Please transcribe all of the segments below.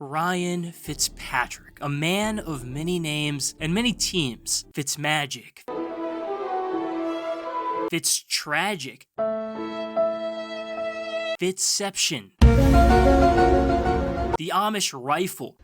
Ryan Fitzpatrick, a man of many names and many teams. Fitzmagic, Fitztragic, Fitzception, the Amish Rifle.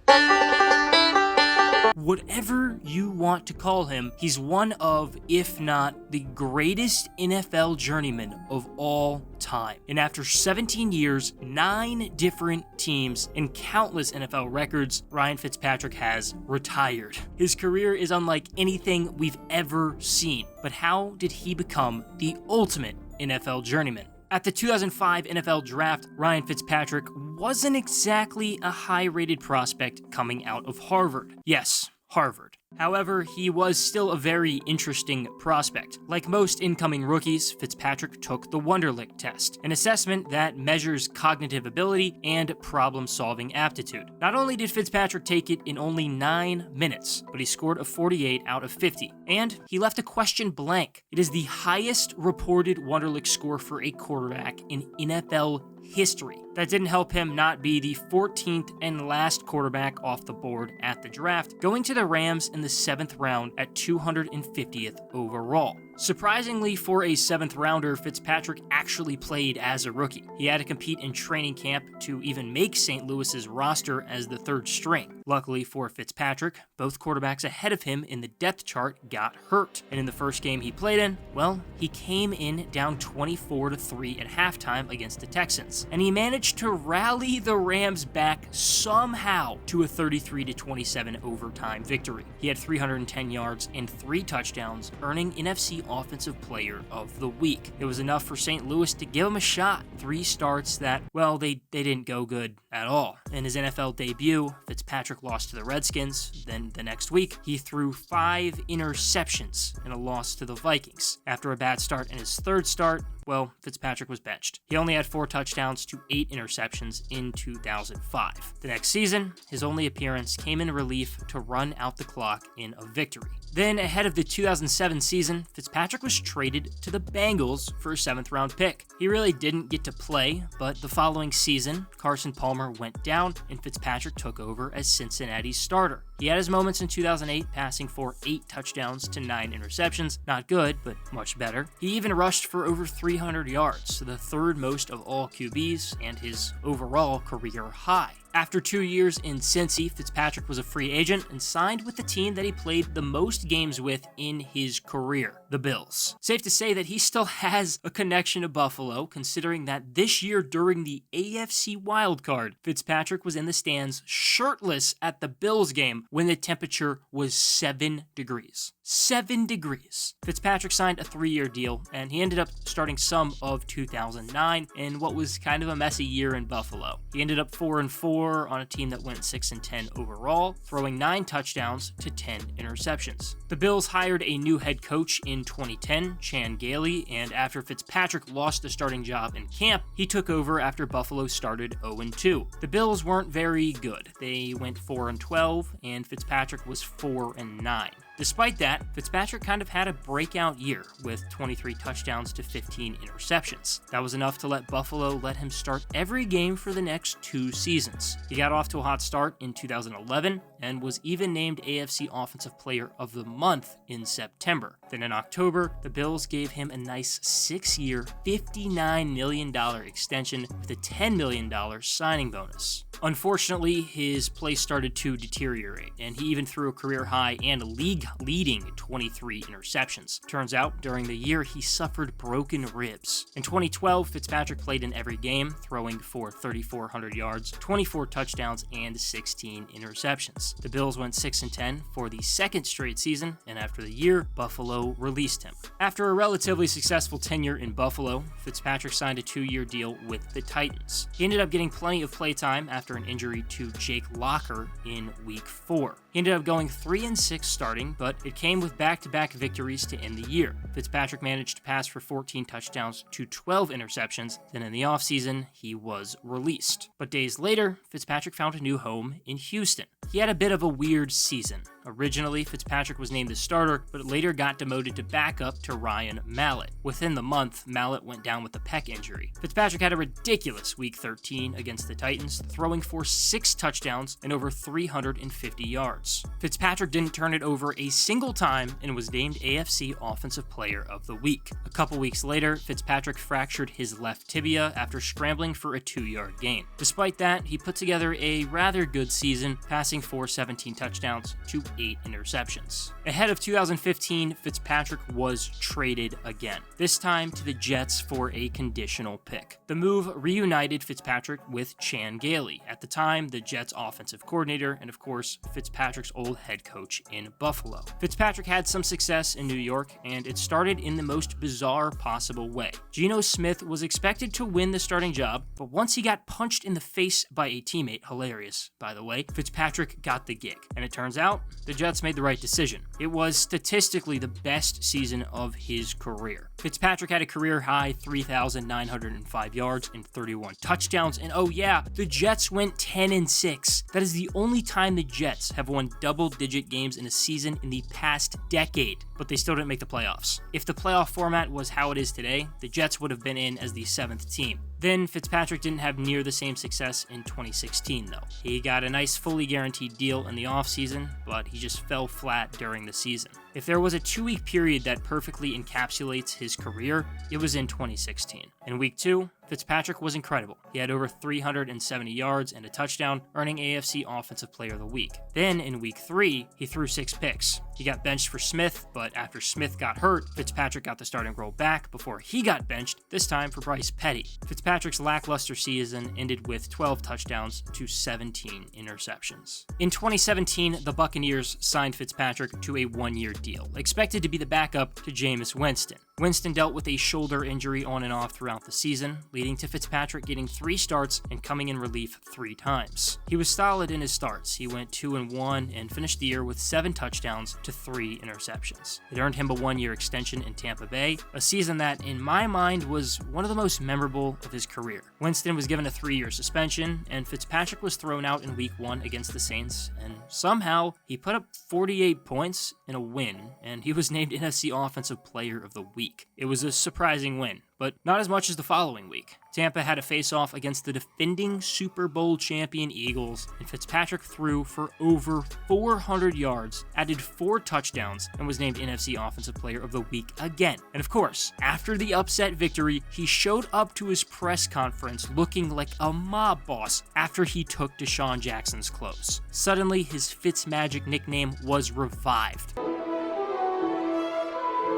Whatever you want to call him, he's one of, if not the greatest NFL journeyman of all time. And after 17 years, 9 different teams, and countless NFL records, Ryan Fitzpatrick has retired. His career is unlike anything we've ever seen. But how did he become the ultimate NFL journeyman? At the 2005 NFL Draft, Ryan Fitzpatrick wasn't exactly a high-rated prospect coming out of Harvard. Yes, Harvard. However, he was still a very interesting prospect. Like most incoming rookies, Fitzpatrick took the Wonderlic test, an assessment that measures cognitive ability and problem-solving aptitude. Not only did Fitzpatrick take it in only 9 minutes, but he scored a 48 out of 50, and he left a question blank. It is the highest reported Wonderlic score for a quarterback in NFL history. That didn't help him not be the 14th and last quarterback off the board at the draft, going to the Rams in the 7th round at 250th overall. Surprisingly, for a 7th rounder, Fitzpatrick actually played as a rookie. He had to compete in training camp to even make St. Louis's roster as the 3rd string. Luckily for Fitzpatrick, both quarterbacks ahead of him in the depth chart got hurt. And in the first game he played in, well, he came in down 24-3 at halftime against the Texans. And he managed to rally the Rams back somehow to a 33-27 overtime victory. He had 310 yards and 3 touchdowns, earning NFC Offensive Player of the Week. It was enough for St. Louis to give him a shot. 3 starts that, well, they didn't go good at all. In his NFL debut, Fitzpatrick lost to the Redskins. Then the next week, he threw 5 interceptions in a loss to the Vikings. After a bad start in his 3rd start, well, Fitzpatrick was benched. He only had 4 touchdowns to 8 interceptions in 2005. The next season, his only appearance came in relief to run out the clock in a victory. Then, ahead of the 2007 season, Fitzpatrick was traded to the Bengals for a 7th round pick. He really didn't get to play, but the following season, Carson Palmer went down and Fitzpatrick took over as Cincinnati's starter. He had his moments in 2008, passing for 8 touchdowns to 9 interceptions. Not good, but much better. He even rushed for over 300 yards, the 3rd most of all QBs, and his overall career high. After 2 years in Cincy, Fitzpatrick was a free agent and signed with the team that he played the most games with in his career, the Bills. Safe to say that he still has a connection to Buffalo, considering that this year during the AFC wildcard, Fitzpatrick was in the stands shirtless at the Bills game when the temperature was 7 degrees. 7 degrees. Fitzpatrick signed a 3-year deal, and he ended up starting some of 2009 in what was kind of a messy year in Buffalo. He ended up 4-4 on a team that went 6-10 overall, throwing 9 touchdowns to 10 interceptions. The Bills hired a new head coach in 2010, Chan Gailey, and after Fitzpatrick lost the starting job in camp, he took over after Buffalo started 0-2. The Bills weren't very good. They went 4-12, and Fitzpatrick was 4-9. Despite that, Fitzpatrick kind of had a breakout year with 23 touchdowns to 15 interceptions. That was enough to let Buffalo let him start every game for the next 2 seasons. He got off to a hot start in 2011 and was even named AFC Offensive Player of the Month in September. Then in October, the Bills gave him a nice 6-year, $59 million extension with a $10 million signing bonus. Unfortunately, his play started to deteriorate, and he even threw a career high and league-leading 23 interceptions. Turns out, during the year, he suffered broken ribs. In 2012, Fitzpatrick played in every game, throwing for 3,400 yards, 24 touchdowns, and 16 interceptions. The Bills went 6-10 for the 2nd straight season, and after the year, Buffalo released him. After a relatively successful tenure in Buffalo, Fitzpatrick signed a 2-year deal with the Titans. He ended up getting plenty of playtime after an injury to Jake Locker in Week 4. He ended up going 3-6 starting, but it came with back-to-back victories to end the year. Fitzpatrick managed to pass for 14 touchdowns to 12 interceptions. Then in the offseason, he was released. But days later, Fitzpatrick found a new home in Houston. he had a bit of a weird season. Originally, Fitzpatrick was named the starter, but later got demoted to backup to Ryan Mallett. Within the month, Mallett went down with a pec injury. Fitzpatrick had a ridiculous Week 13 against the Titans, throwing for 6 touchdowns and over 350 yards. Fitzpatrick didn't turn it over a single time and was named AFC Offensive Player of the Week. A couple weeks later, Fitzpatrick fractured his left tibia after scrambling for a 2-yard gain. Despite that, he put together a rather good season, passing for 17 touchdowns to 8 interceptions. Ahead of 2015, Fitzpatrick was traded again, this time to the Jets for a conditional pick. The move reunited Fitzpatrick with Chan Gailey, at the time the Jets' offensive coordinator, and of course, Fitzpatrick's old head coach in Buffalo. Fitzpatrick had some success in New York, and it started in the most bizarre possible way. Geno Smith was expected to win the starting job, but once he got punched in the face by a teammate, hilarious by the way, Fitzpatrick got the gig. And it turns out, the Jets made the right decision. It was statistically the best season of his career. Fitzpatrick had a career-high 3,905 yards and 31 touchdowns, and oh yeah, the Jets went 10-6. That is the only time the Jets have won double-digit games in a season in the past decade, but they still didn't make the playoffs. If the playoff format was how it is today, the Jets would have been in as the 7th team. Then Fitzpatrick didn't have near the same success in 2016 though. He got a nice fully guaranteed deal in the offseason, but he just fell flat during the season. If there was a 2-week period that perfectly encapsulates his career, it was in 2016. In week 2, Fitzpatrick was incredible. He had over 370 yards and a touchdown, earning AFC Offensive Player of the Week. Then in week 3, he threw 6 picks. He got benched for Smith, but after Smith got hurt, Fitzpatrick got the starting role back before he got benched, this time for Bryce Petty. Fitzpatrick's lackluster season ended with 12 touchdowns to 17 interceptions. In 2017, the Buccaneers signed Fitzpatrick to a 1-year deal, expected to be the backup to Jameis Winston. Winston dealt with a shoulder injury on and off throughout the season, leading to Fitzpatrick getting 3 starts and coming in relief 3 times. He was solid in his starts. He went 2-1 and finished the year with 7 touchdowns to 3 interceptions. It earned him a 1-year extension in Tampa Bay, a season that, in my mind, was one of the most memorable of his career. Winston was given a 3-year suspension, and Fitzpatrick was thrown out in week 1 against the Saints, and somehow he put up 48 points in a win, and he was named NFC Offensive Player of the Week. It was a surprising win, but not as much as the following week. Tampa had a face-off against the defending Super Bowl champion Eagles, and Fitzpatrick threw for over 400 yards, added 4 touchdowns, and was named NFC Offensive Player of the Week again. And of course, after the upset victory, he showed up to his press conference looking like a mob boss after he took Deshaun Jackson's clothes. Suddenly, his Fitzmagic nickname was revived.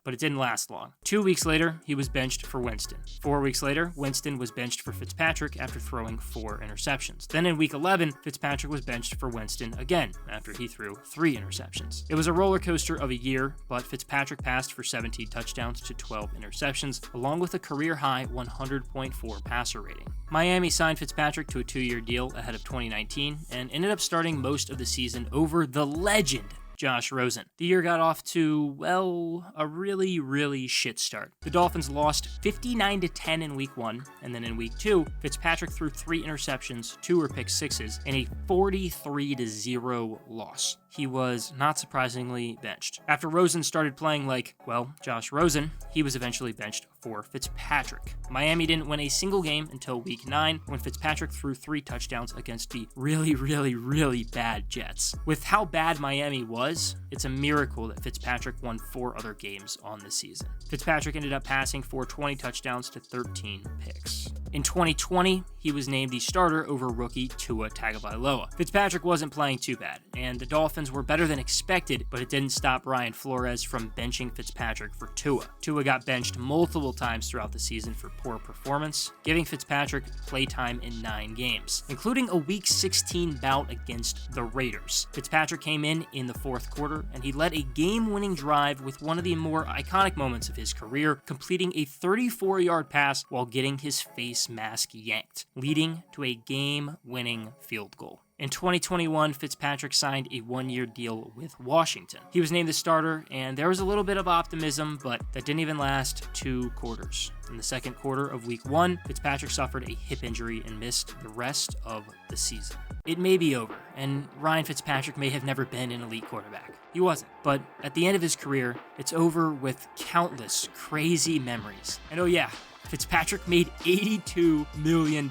But it didn't last long. 2 weeks later, he was benched for Winston. 4 weeks later, Winston was benched for Fitzpatrick after throwing 4 interceptions. Then in week 11, Fitzpatrick was benched for Winston again after he threw 3 interceptions. It was a roller coaster of a year, but Fitzpatrick passed for 17 touchdowns to 12 interceptions, along with a career-high 100.4 passer rating. Miami signed Fitzpatrick to a 2-year deal ahead of 2019 and ended up starting most of the season over the legend Josh Rosen. The year got off to, well, a really shit start. The Dolphins lost 59-10 in week 1, and then in week 2, Fitzpatrick threw 3 interceptions, 2 were pick sixes, and a 43-0 loss. He was, not surprisingly, benched. After Rosen started playing like, well, Josh Rosen, he was eventually benched for Fitzpatrick. Miami didn't win a single game until week 9, when Fitzpatrick threw 3 touchdowns against the really bad Jets. With how bad Miami was, it's a miracle that Fitzpatrick won 4 other games on the season. Fitzpatrick ended up passing for 20 touchdowns to 13 picks. In 2020, he was named the starter over rookie Tua Tagovailoa. Fitzpatrick wasn't playing too bad, and the Dolphins were better than expected, but it didn't stop Brian Flores from benching Fitzpatrick for Tua. Tua got benched multiple times throughout the season for poor performance, giving Fitzpatrick playtime in 9 games, including a Week 16 bout against the Raiders. Fitzpatrick came in the 4th quarter, and he led a game-winning drive with one of the more iconic moments of his career, completing a 34-yard pass while getting his face mask yanked, leading to a game-winning field goal. In 2021, Fitzpatrick signed a one-year deal with Washington. He was named the starter, and there was a little bit of optimism, but that didn't even last 2 quarters. In the second quarter of week 1, Fitzpatrick suffered a hip injury and missed the rest of the season. It may be over, and Ryan Fitzpatrick may have never been an elite quarterback. He wasn't. But at the end of his career, it's over with countless crazy memories. And oh yeah, Fitzpatrick made $82 million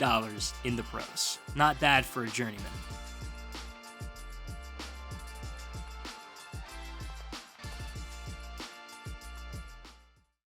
in the pros. Not bad for a journeyman.